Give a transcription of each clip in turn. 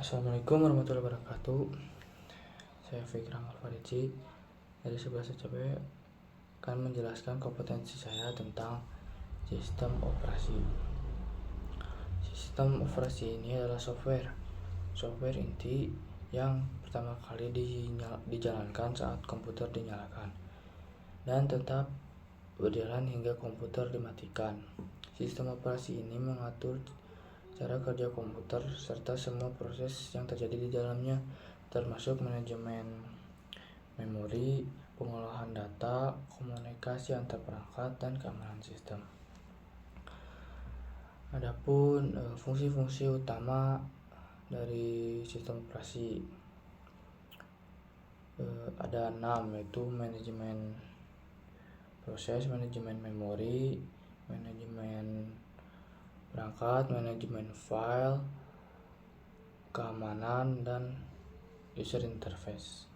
Assalamualaikum warahmatullahi wabarakatuh. Saya Fikram Alfarici dari 11 CP akan menjelaskan kompetensi saya tentang sistem operasi. Sistem operasi ini adalah software inti yang pertama kali dijalankan saat komputer dinyalakan dan tetap berjalan hingga komputer dimatikan. Sistem operasi ini mengatur cara kerja komputer serta semua proses yang terjadi di dalamnya, termasuk manajemen memori, pengolahan data, komunikasi antar perangkat, dan keamanan sistem. Adapun fungsi-fungsi utama dari sistem operasi ada 6, yaitu manajemen proses, manajemen memori, manajemen perangkat, manajemen file, keamanan, dan user interface.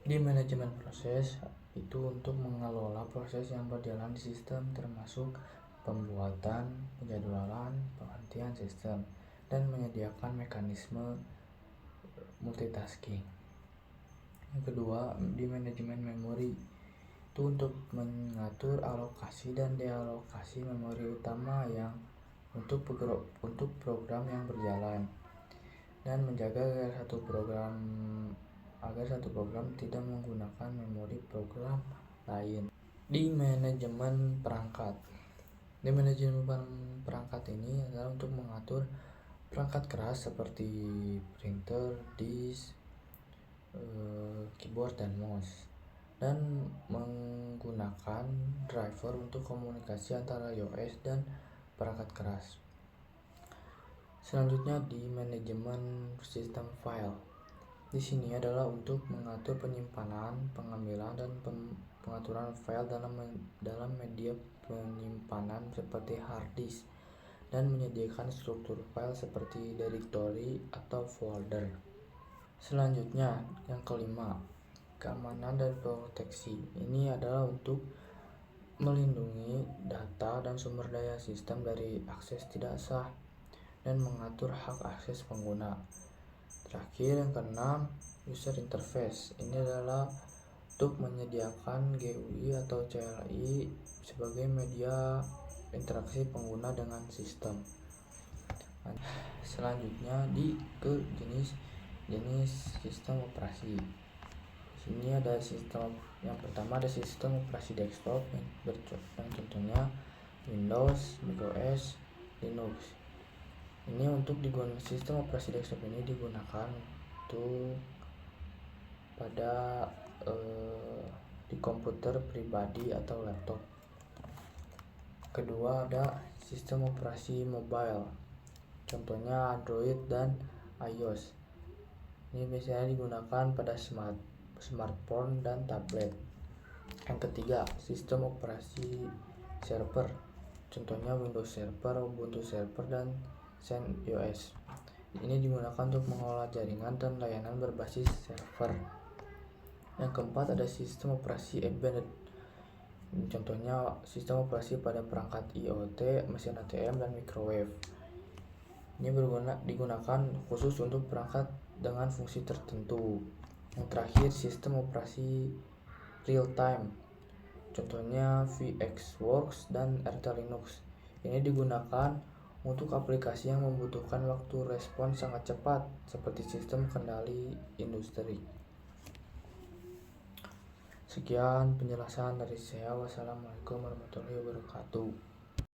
Di manajemen proses itu untuk mengelola proses yang berjalan di sistem, termasuk pembuatan, penjadwalan, penghentian sistem, dan menyediakan mekanisme multitasking. Yang kedua, di manajemen memori itu untuk mengatur alokasi dan dealokasi memori utama yang untuk program yang berjalan dan menjaga agar satu program tidak menggunakan memori program lain. Di manajemen perangkat ini adalah untuk mengatur perangkat keras seperti printer, disk, keyboard, dan mouse, dan menggunakan driver untuk komunikasi antara iOS dan perangkat keras. Selanjutnya di manajemen sistem file. Di sini adalah untuk mengatur penyimpanan, pengambilan, dan pengaturan file dalam media penyimpanan seperti hard disk, dan menyediakan struktur file seperti directory atau folder. Selanjutnya, yang kelima, keamanan dan proteksi. Ini adalah untuk melindungi data dan sumber daya sistem dari akses tidak sah dan mengatur hak akses pengguna. Terakhir, yang keenam, user interface. Ini adalah untuk menyediakan GUI atau CLI sebagai media interaksi pengguna dengan sistem. Selanjutnya ke jenis sistem operasi. Di sini ada yang pertama ada sistem operasi desktop yang contohnya Windows, macOS, Linux. Ini untuk sistem operasi desktop ini digunakan untuk pada di komputer pribadi atau laptop. Kedua ada sistem operasi mobile, contohnya Android dan iOS. Ini biasanya digunakan pada smartphone dan tablet. Yang ketiga, sistem operasi server, contohnya Windows Server, Ubuntu Server, dan CentOS. Ini digunakan untuk mengelola jaringan dan layanan berbasis server. Yang keempat ada sistem operasi embedded, contohnya sistem operasi pada perangkat IoT, mesin ATM, dan microwave. Ini digunakan khusus untuk perangkat dengan fungsi tertentu. Yang terakhir, sistem operasi real time, contohnya VxWorks dan RT Linux. Ini digunakan untuk aplikasi yang membutuhkan waktu respons sangat cepat seperti sistem kendali industri. Sekian penjelasan dari saya. Wassalamualaikum warahmatullahi wabarakatuh.